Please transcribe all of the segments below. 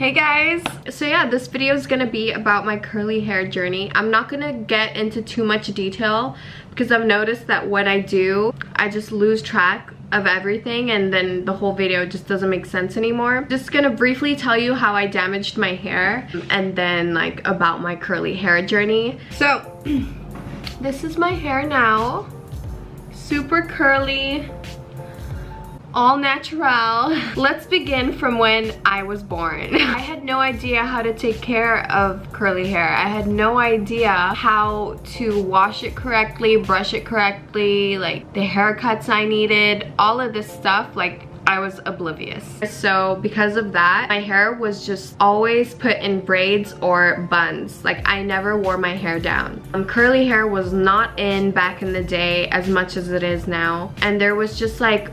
Hey guys! So yeah, this video is gonna be about my curly hair journey. I'm not gonna get into too much detail because I've noticed that when I do, I just lose track of everything and then the whole video just doesn't make sense anymore. Just gonna briefly tell you how I damaged my hair and then like about my curly hair journey. So this is my hair now. Super curly, all natural. Let's begin from when I was born. I had no idea how to take care of curly hair. I had no idea how to wash it correctly, brush it correctly, like the haircuts I needed, all of this stuff, like I was oblivious. So because of that, my hair was just always put in braids or buns. Like I never wore my hair down. Curly hair was not in back in the day as much as it is now. And there was just like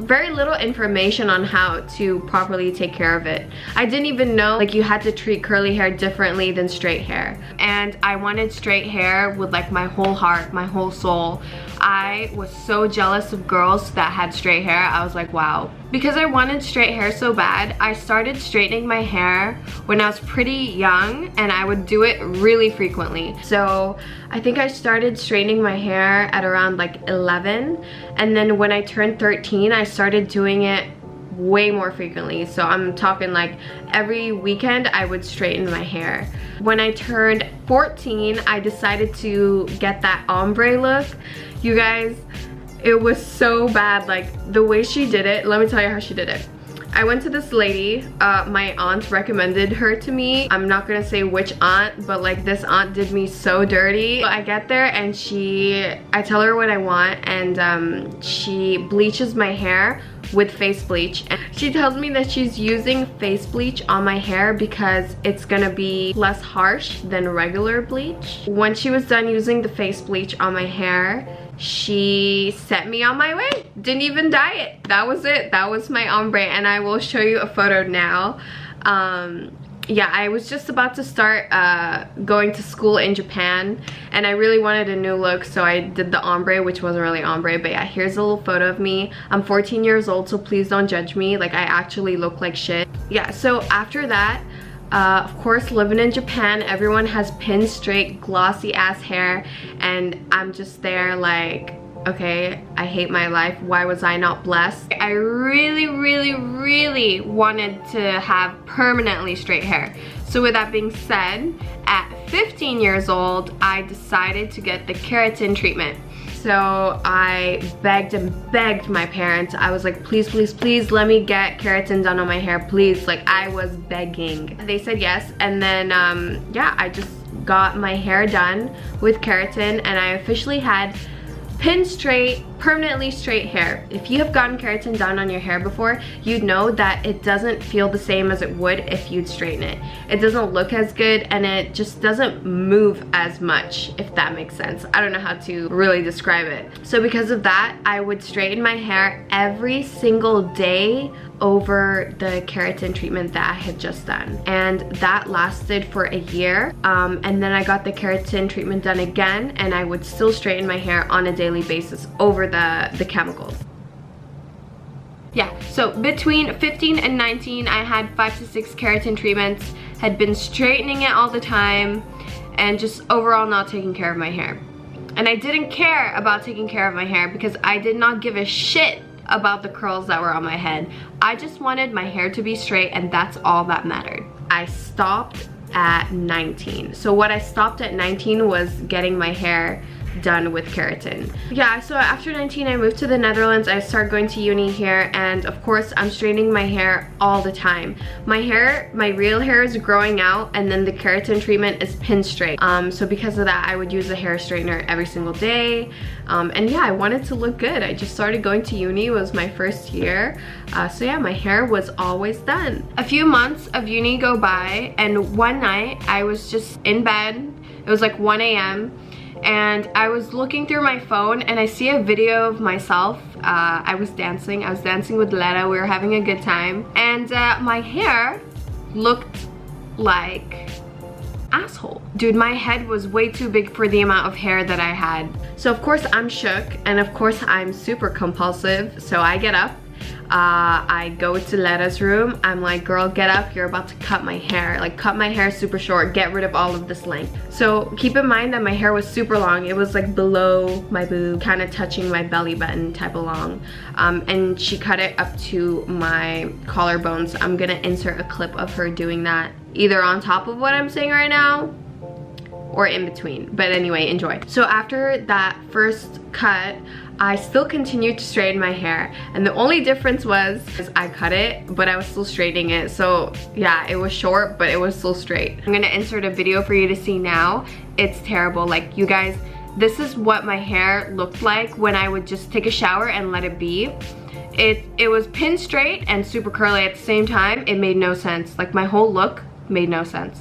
very little information on how to properly take care of it. I didn't even know like you had to treat curly hair differently than straight hair. And I wanted straight hair with like my whole heart, my whole soul. I was so jealous of girls that had straight hair. I was like, wow. Because I wanted straight hair so bad, I started straightening my hair when I was pretty young and I would do it really frequently. So I think I started straightening my hair at around like 11, and then when I turned 13, I started doing it way more frequently. So I'm talking like every weekend I would straighten my hair. When I turned 14, I decided to get that ombre look. You guys, it was so bad. Like the way she did it, let me tell you how she did it. I went to this lady, my aunt recommended her to me. I'm not gonna say which aunt, but like this aunt did me so dirty. I get there and I tell her what I want, and she bleaches my hair with face bleach. And she tells me that she's using face bleach on my hair because it's gonna be less harsh than regular bleach. When she was done using the face bleach on my hair, she set me on my way. Didn't even dye it. That was it. That was my ombre, and I will show you a photo now. Yeah, I was just about to start going to school in Japan, and I really wanted a new look, so I did the ombre, which wasn't really ombre. But yeah, here's a little photo of me. I'm 14 years old, so please don't judge me. Like I actually look like shit. Yeah, so after that, of course, living in Japan, everyone has pin straight glossy ass hair, and I'm just there like, okay, I hate my life. Why was I not blessed? I really wanted to have permanently straight hair. So with that being said, at 15 years old, I decided to get the keratin treatment. So I begged and begged my parents. I was like, please, please, please let me get keratin done on my hair, please. Like I was begging. They said yes, and then yeah, I just got my hair done with keratin, and I officially had pin straight, permanently straight hair. If you have gotten keratin done on your hair before, you'd know that it doesn't feel the same as it would if you'd straighten it. It doesn't look as good, and it just doesn't move as much, if that makes sense. I don't know how to really describe it. So because of that, I would straighten my hair every single day over the keratin treatment that I had just done, and that lasted for a year. And then I got the keratin treatment done again, and I would still straighten my hair on a daily basis over the chemicals. Yeah, so between 15 and 19, I had 5 to 6 keratin treatments, had been straightening it all the time, and just overall not taking care of my hair. And I didn't care about taking care of my hair because I did not give a shit about the curls that were on my head. I just wanted my hair to be straight, and that's all that mattered. I stopped at 19. So what I stopped at 19 was getting my hair done with keratin. Yeah, so after 19 I moved to the Netherlands. I started going to uni here, and of course I'm straightening my hair all the time. My hair, my real hair is growing out, and then the keratin treatment is pin straight. So because of that, I would use a hair straightener every single day. And yeah, I wanted to look good. I just started going to uni, it was my first year. So yeah, my hair was always done. A few months of uni go by, and one night I was just in bed. It was like 1 a.m. and I was looking through my phone, and I see a video of myself. I was dancing with Letta. We were having a good time, and my hair looked like asshole. Dude, my head was way too big for the amount of hair that I had. So of course I'm shook, and of course I'm super compulsive. So I get up, I go to Lera's room. I'm like, girl, get up, you're about to cut my hair. Like, cut my hair super short, get rid of all of this length. So keep in mind that my hair was super long. It was like below my boob, kind of touching my belly button type of long. And she cut it up to my collarbones. I'm gonna insert a clip of her doing that, either on top of what I'm saying right now or in between. But anyway, enjoy. So after that first cut, I still continued to straighten my hair, and the only difference was I cut it, but I was still straightening it. So yeah, it was short, but it was still straight. I'm gonna insert a video for you to see now. It's terrible. Like, you guys, this is what my hair looked like when I would just take a shower and let it be. It was pin straight and super curly at the same time. It made no sense. Like, my whole look made no sense.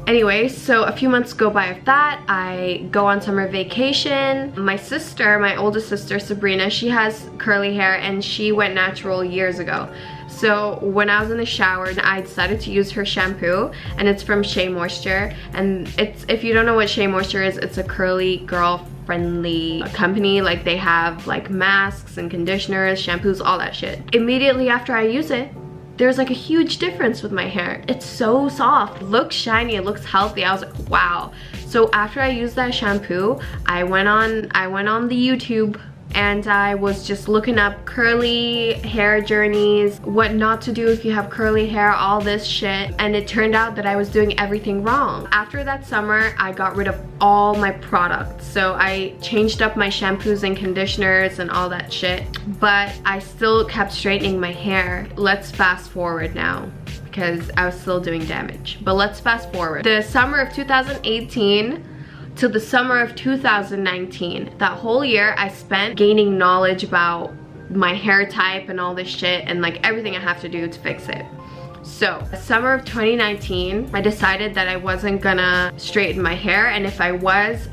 Anyway, so a few months go by of that. I go on summer vacation. My sister, my oldest sister, Sabrina, she has curly hair and she went natural years ago. So when I was in the shower, I decided to use her shampoo, and it's from Shea Moisture. And it's, if you don't know what Shea Moisture is, it's a curly girl friendly company. Like, they have like masks and conditioners, shampoos, all that shit. Immediately after I use it, there's like a huge difference with my hair. It's so soft, it looks shiny, it looks healthy. I was like, wow. So after I used that shampoo, I went on the YouTube and I was just looking up curly hair journeys, what not to do if you have curly hair, all this shit. And it turned out that I was doing everything wrong. After that summer, I got rid of all my products. So I changed up my shampoos and conditioners and all that shit, but I still kept straightening my hair. Let's fast forward now, because I was still doing damage. But let's fast forward. The summer of 2018 till the summer of 2019. That whole year I spent gaining knowledge about my hair type and all this shit and like everything I have to do to fix it. So, the summer of 2019, I decided that I wasn't gonna straighten my hair, and if I was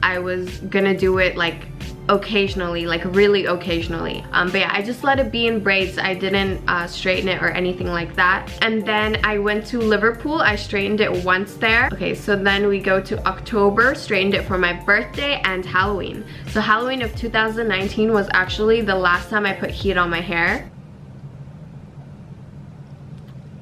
gonna do it like occasionally, like really occasionally. But yeah, I just let it be in braids. I didn't straighten it or anything like that. And then I went to Liverpool. I straightened it once there. Okay, so then we go to October, straightened it for my birthday and Halloween. So Halloween of 2019 was actually the last time I put heat on my hair.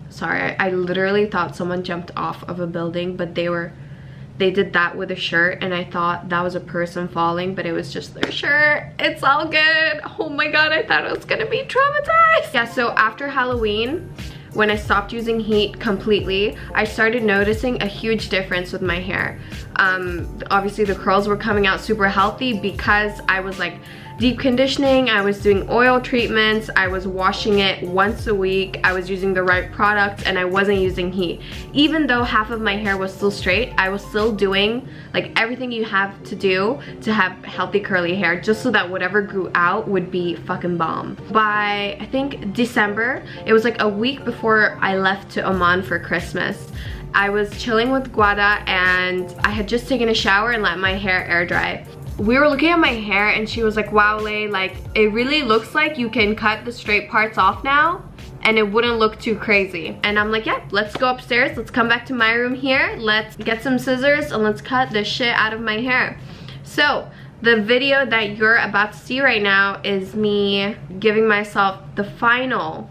Sorry, I literally thought someone jumped off of a building, but they did that with a shirt, and I thought that was a person falling, but it was just their shirt. It's all good. Oh my god, I thought I was gonna be traumatized. Yeah, so after Halloween, when I stopped using heat completely, I started noticing a huge difference with my hair. Obviously the curls were coming out super healthy because I was like deep conditioning, I was doing oil treatments, I was washing it once a week, I was using the right products, and I wasn't using heat. Even though half of my hair was still straight, I was still doing like everything you have to do to have healthy curly hair, just so that whatever grew out would be fucking bomb. By I think December, it was like a week before I left to Oman for Christmas, I was chilling with Guada and I had just taken a shower and let my hair air dry. We were looking at my hair and she was like, wow, Lay, like it really looks like you can cut the straight parts off now and it wouldn't look too crazy. And I'm like, yeah, let's go upstairs, let's come back to my room here, let's get some scissors and let's cut the shit out of my hair. So the video that you're about to see right now is me giving myself the final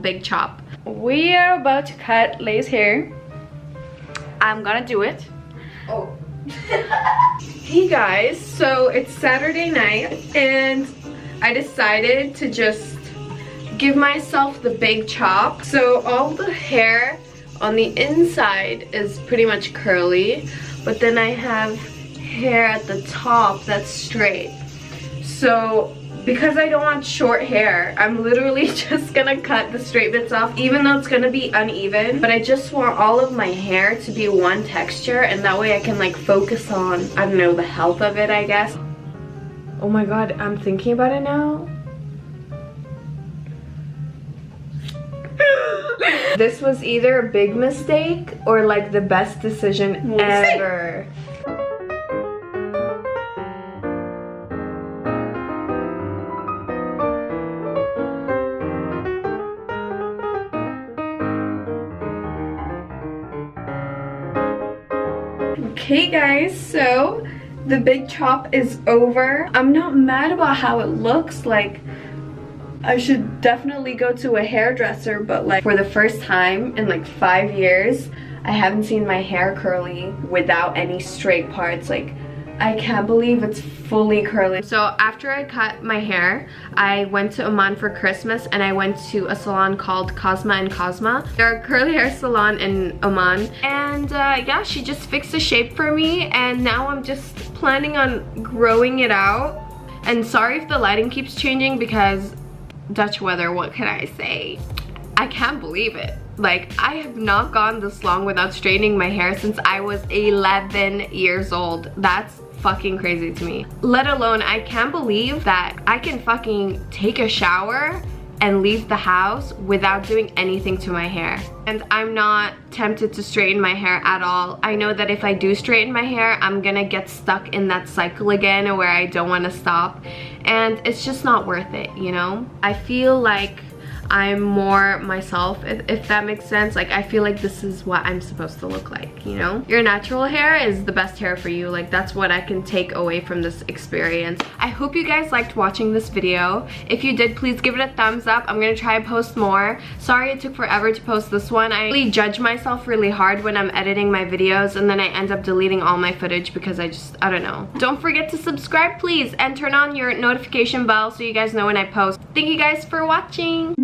big chop. We are about to cut Lay's hair. I'm gonna do it. Oh. Hey guys, so it's Saturday night and I decided to just give myself the big chop. So all the hair on the inside is pretty much curly, but then I have hair at the top that's straight. So because I don't want short hair, I'm literally just gonna cut the straight bits off, even though it's gonna be uneven. But I just want all of my hair to be one texture, and that way I can like focus on, I don't know, the health of it, I guess. Oh my god, I'm thinking about it now. This was either a big mistake or like the best decision ever. Okay guys, so the big chop is over. I'm not mad about how it looks. Like, I should definitely go to a hairdresser, but like for the first time in like 5 years, I haven't seen my hair curly without any straight parts. Like, I can't believe it's fully curly. So after I cut my hair, I went to Oman for Christmas and I went to a salon called Cosma and Cosma. They're a curly hair salon in Oman. And yeah, she just fixed the shape for me and now I'm just planning on growing it out. And sorry if the lighting keeps changing because Dutch weather, what can I say? I can't believe it. Like, I have not gone this long without straightening my hair since I was 11 years old. That's fucking crazy to me. Let alone, I can't believe that I can fucking take a shower and leave the house without doing anything to my hair. And I'm not tempted to straighten my hair at all. I know that if I do straighten my hair, I'm gonna get stuck in that cycle again where I don't wanna stop. And it's just not worth it, you know? I feel like I'm more myself, if that makes sense. Like, I feel like this is what I'm supposed to look like, you know? Your natural hair is the best hair for you. Like, that's what I can take away from this experience. I hope you guys liked watching this video. If you did, please give it a thumbs up. I'm gonna try and post more. Sorry it took forever to post this one. I really judge myself really hard when I'm editing my videos and then I end up deleting all my footage because I don't know. Don't forget to subscribe, please, and turn on your notification bell so you guys know when I post. Thank you guys for watching.